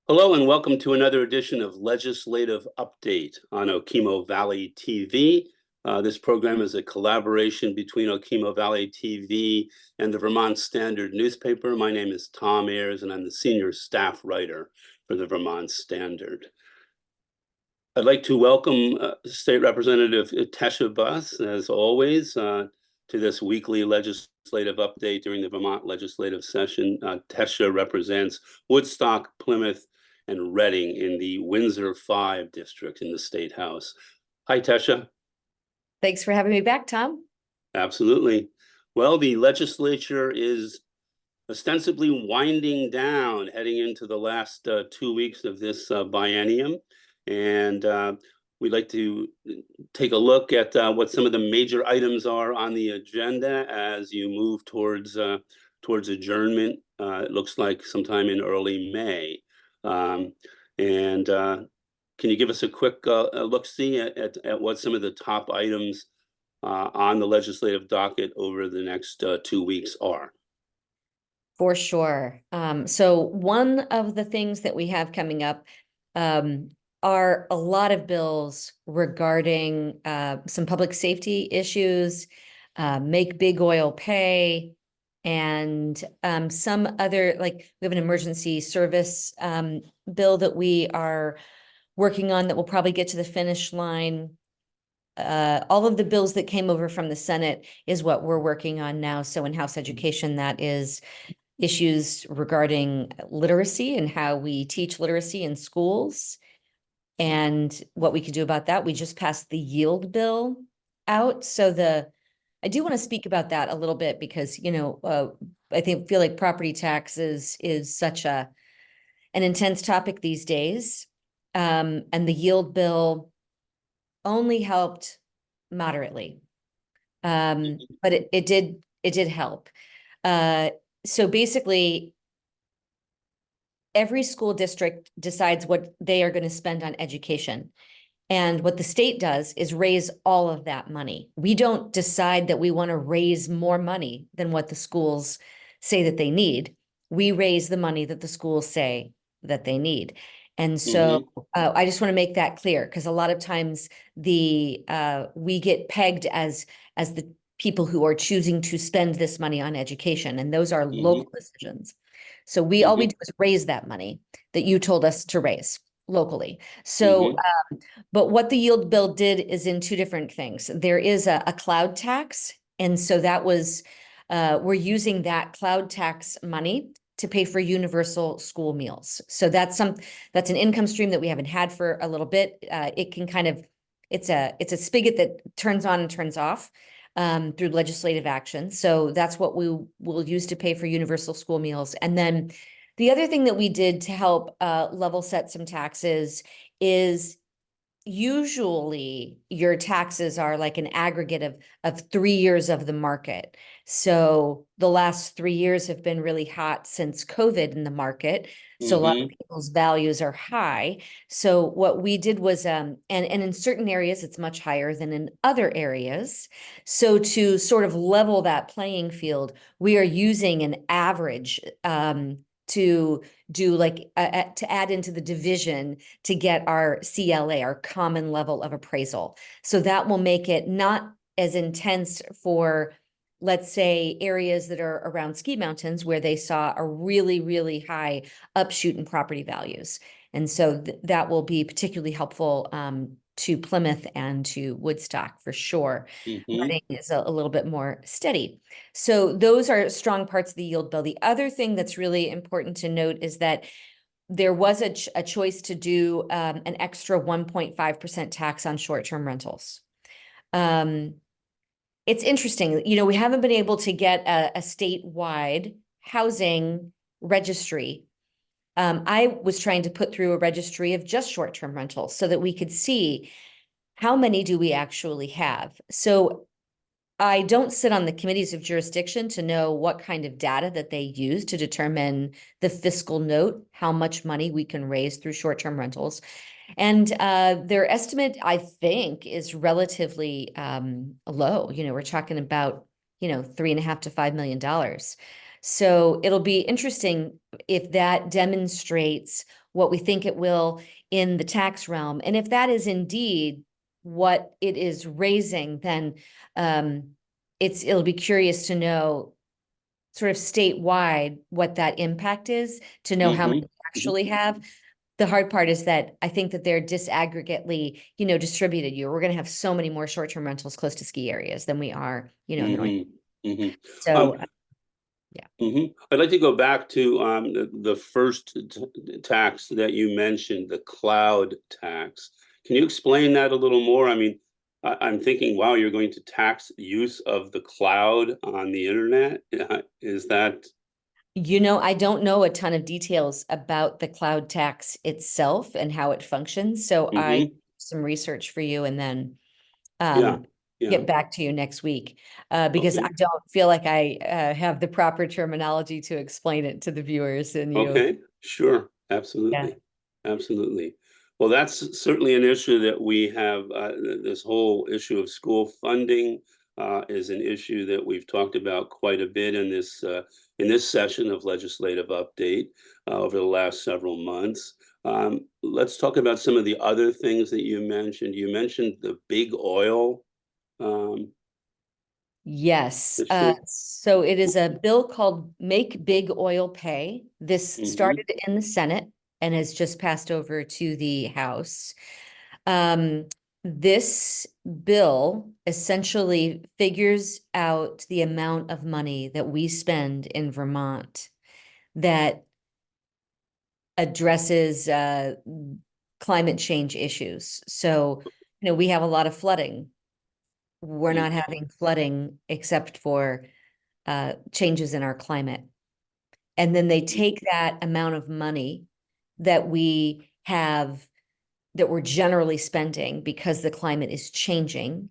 Hello and welcome to another edition of Legislative Update on Okemo Valley TV. This program is a collaboration between Okemo Valley TV and the Vermont Standard newspaper. My name is Tom Ayers and I'm the senior staff writer for the Vermont Standard. I'd like to welcome State Representative Tesha Bus, as always, to this weekly legislative update during the Vermont legislative session. Tesha represents Woodstock, Plymouth, and Reading in the Windsor 5 district in the State House. Hi, Tesha. Thanks for having me back, Tom. Absolutely. Well, the legislature is ostensibly winding down, heading into the last 2 weeks of this biennium. And we'd like to take a look at what some of the major items are on the agenda as you move towards adjournment. It looks like sometime in early May. And can you give us a quick look-see at what some of the top items on the legislative docket over the next 2 weeks are? For sure. So one of the things that we have coming up are a lot of bills regarding some public safety issues, make big oil pay, and some other, like we have an emergency service bill that we are working on that will probably get to the finish line. All of the bills that came over from the Senate is what we're working on now. So in House Education, that is issues regarding literacy and how we teach literacy in schools and what we could do about that. We just passed the yield bill out. So I do want to speak about that a little bit because, I feel like property taxes is such an intense topic these days. And the yield bill only helped moderately. But it did help. So basically, every school district decides what they are going to spend on education. And what the state does is raise all of that money. We don't decide that we want to raise more money than what the schools say that they need. We raise the money that the schools say that they need. And so I just want to make that clear because a lot of times we get pegged as the people who are choosing to spend this money on education, and those are local decisions. So all we do is raise that money that you told us to raise locally. So, but what the yield bill did is in two different things. There is a cloud tax, and so that was we're using that cloud tax money to pay for universal school meals. So that's an income stream that we haven't had for a little bit. It can it's a spigot that turns on and turns off through legislative action. So that's what we will use to pay for universal school meals. And then the other thing that we did to help level set some taxes is usually your taxes are like an aggregate of 3 years of the market. So the last 3 years have been really hot since COVID in the market. So a lot of people's values are high. So what we did was, and in certain areas, it's much higher than in other areas. So to sort of level that playing field, we are using an average to do to add into the division to get our CLA, our common level of appraisal. So that will make it not as intense for, let's say, areas that are around ski mountains where they saw a really, really high upshoot in property values. And so that will be particularly helpful to Plymouth and to Woodstock for sure. Reading is a little bit more steady. So those are strong parts of the yield bill. The other thing that's really important to note is that there was a choice to do an extra 1.5% tax on short-term rentals. It's interesting, we haven't been able to get a statewide housing registry. I was trying to put through a registry of just short-term rentals so that we could see how many do we actually have. So I don't sit on the committees of jurisdiction to know what kind of data that they use to determine the fiscal note, how much money we can raise through short-term rentals. And their estimate, I think, is relatively low. We're talking about, $3.5 to $5 million. So it'll be interesting if that demonstrates what we think it will in the tax realm. And if that is indeed what it is raising, then it'll be curious to know sort of statewide what that impact is, to know how many we actually have. The hard part is that I think that they're disaggregately, distributed. We're going to have so many more short-term rentals close to ski areas than we are, in the north. So, yeah. I'd like to go back to the first tax that you mentioned, the cloud tax. Can you explain that a little more? I mean, I'm thinking, wow, you're going to tax use of the cloud on the internet? Is that? I don't know a ton of details about the cloud tax itself and how it functions. So I do some research for you and then get back to you next week because I don't feel like I have the proper terminology to explain it to the viewers and you. Okay, sure, absolutely, absolutely. Well, that's certainly an issue that we have. This whole issue of school funding is an issue that we've talked about quite a bit in this session of legislative update over the last several months. Let's talk about some of the other things that you mentioned. You mentioned the big oil. Yes. So it is a bill called Make Big Oil Pay. This started in the Senate and has just passed over to the House. This bill essentially figures out the amount of money that we spend in Vermont that addresses climate change issues. So, we have a lot of flooding. We're not having flooding except for changes in our climate. And then they take that amount of money that we have, that we're generally spending because the climate is changing,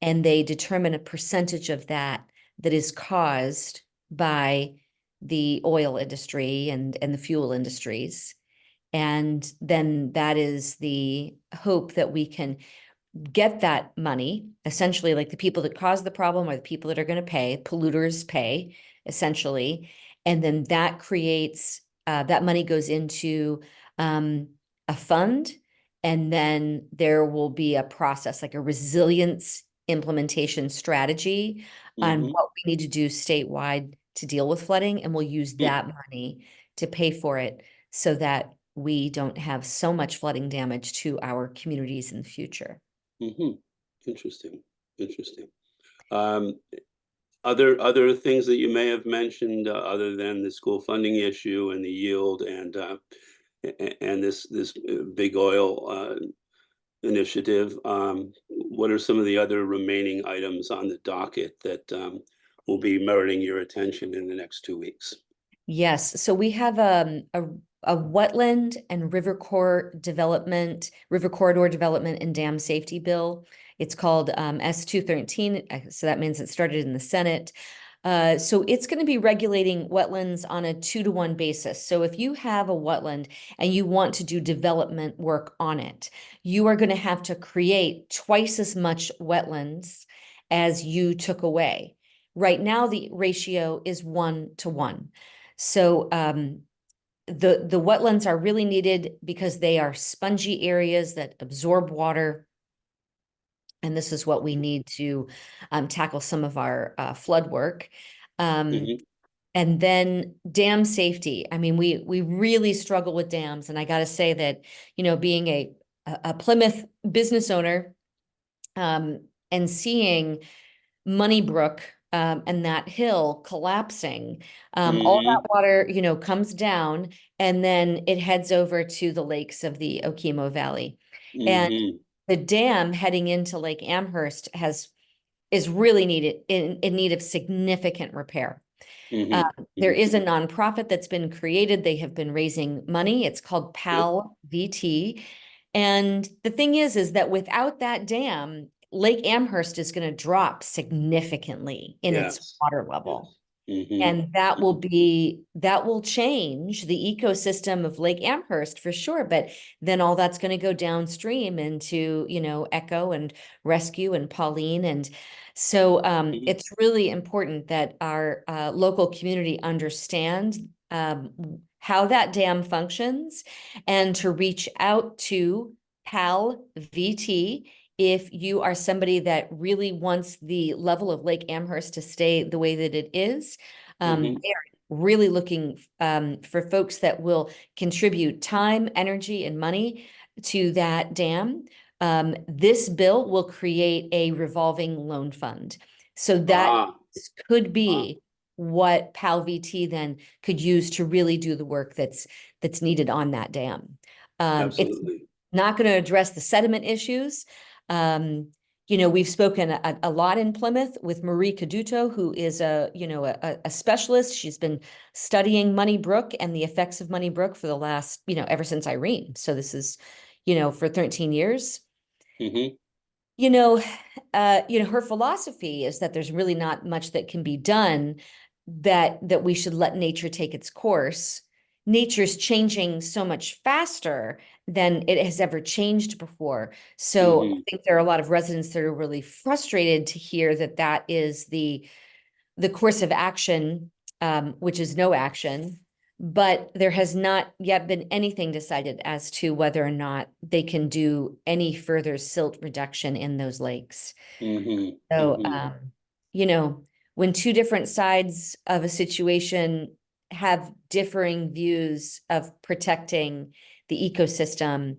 and they determine a percentage of that that is caused by the oil industry and the fuel industries. And then that is the hope that we can get that money, essentially, like the people that caused the problem are the people that are going to pay, polluters pay, essentially. And then that creates, that money goes into a fund, and then there will be a process, like a resilience implementation strategy on what we need to do statewide to deal with flooding. And we'll use that money to pay for it so that we don't have so much flooding damage to our communities in the future. Interesting. Other things that you may have mentioned other than the school funding issue and the yield and this big oil initiative, what are some of the other remaining items on the docket that will be meriting your attention in the next 2 weeks? Yes, so we have a wetland and river corridor development and dam safety bill. It's called S213. So that means it started in the Senate. So it's going to be regulating wetlands on a 2-to-1 basis. So if you have a wetland and you want to do development work on it, you are going to have to create twice as much wetlands as you took away. Right now, the ratio is 1-to-1. So the wetlands are really needed because they are spongy areas that absorb water. And this is what we need to tackle some of our flood work. And then dam safety. I mean, we really struggle with dams. And I got to say that, being a Plymouth business owner and seeing Moneybrook and that hill collapsing, all that water, comes down and then it heads over to the lakes of the Okemo Valley. And the dam heading into Lake Amherst is really in need of significant repair. There is a nonprofit that's been created. They have been raising money. It's called PAL VT. And the thing is that without that dam, Lake Amherst is going to drop significantly in its water level. And that will change the ecosystem of Lake Amherst for sure. But then all that's going to go downstream into, Echo and Rescue and Pauline. And so it's really important that our local community understand how that dam functions and to reach out to PAL VT if you are somebody that really wants the level of Lake Amherst to stay the way that it is. Mhm. They are really looking for folks that will contribute time, energy, and money to that dam. This bill will create a revolving loan fund. So that Ah, could be what PAL VT then could use to really do the work that's needed on that dam. It's absolutely. not going to address the sediment issues. Um, we've spoken a lot in Plymouth with Marie Caduto, who is a specialist. She's been studying Money Brook and the effects of Money Brook for the last, ever since Irene. So this is, for 13 years. Mhm. You know, her philosophy is that there's really not much that can be done, that we should let nature take its course. Nature's changing so much faster than it has ever changed before. So I Mhm. think there are a lot of residents that are really frustrated to hear that that is the course of action, which is no action. But there has not yet been anything decided as to whether or not they can do any further silt reduction in those lakes. Mhm. So, Mhm. when two different sides of a situation have differing views of protecting the ecosystem,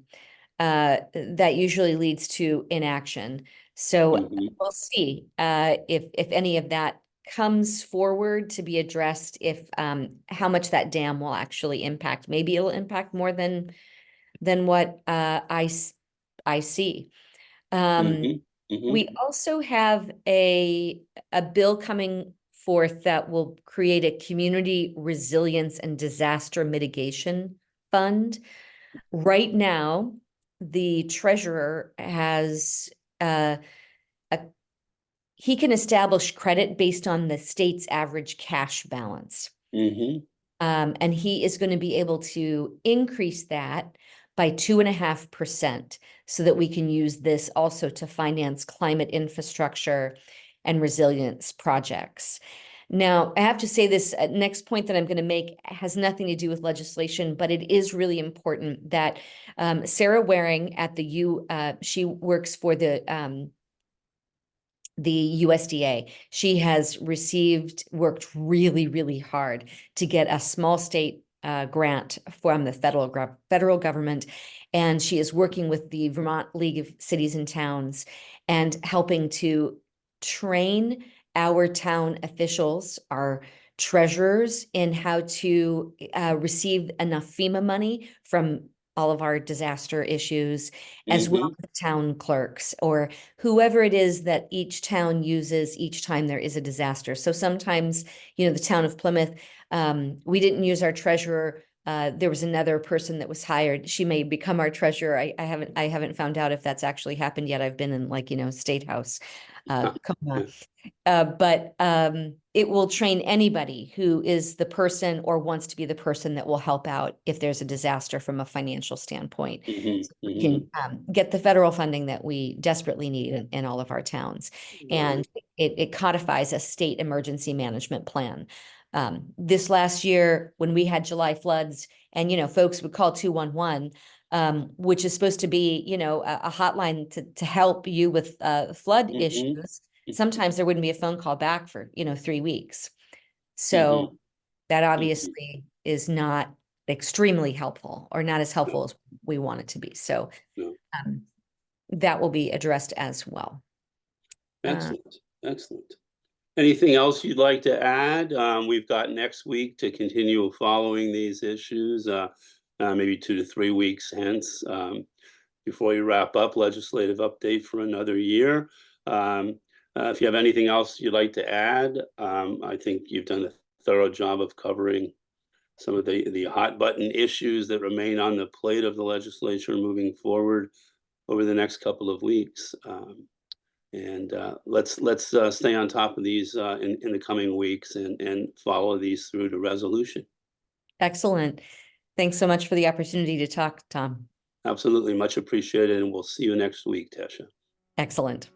that usually leads to inaction. So Mhm. we'll see if any of that comes forward to be addressed, if how much that dam will actually impact. Maybe it'll impact more than what I see. Mhm. Mhm. We also have a bill coming forth that will create a community resilience and disaster mitigation fund. Right now, the treasurer has a he can establish credit based on the state's average cash balance. Mhm. And he is going to be able to increase that by 2.5% so that we can use this also to finance climate infrastructure and resilience projects. Now, I have to say this next point that I'm going to make has nothing to do with legislation, but it is really important that Sarah Waring at she works for the USDA. She has worked really, really hard to get a small state grant from the federal government. And she is working with the Vermont League of Cities and Towns and helping to train our town officials, our treasurers, in how to receive enough FEMA money from all of our disaster issues, as well Mhm. as town clerks or whoever it is that each town uses each time there is a disaster. So sometimes, the town of Plymouth, we didn't use our treasurer. There was another person that was hired. She may become our treasurer. I haven't found out if that's actually happened yet. I've been in State House coma. But it will train anybody who is the person or wants to be the person that will help out if there's a disaster from a financial standpoint. Mhm. So we Mhm. can get the federal funding that we desperately need in all of our towns. And Right. it codifies a state emergency management plan. This last year, when we had July floods, and folks would call 211, which is supposed to be a hotline to help you with flood Mhm. issues. Sometimes there wouldn't be a phone call back for 3 weeks. Mhm. So that Mhm. obviously is not extremely helpful, or not as No, helpful as we want it to be. So no. um, that will be addressed as well. Uh, Excellent. Excellent. Anything else you'd like to add? We've got next week to continue following these issues, maybe 2 to 3 weeks hence, before you wrap up legislative update for another year. If you have anything else you'd like to add, I think you've done a thorough job of covering some of the hot button issues that remain on the plate of the legislature moving forward over the next couple of weeks. And let's stay on top of these in the coming weeks and follow these through to resolution. Excellent. Thanks so much for the opportunity to talk, Tom. Absolutely, much appreciated, and we'll see you next week, Tesha. Excellent.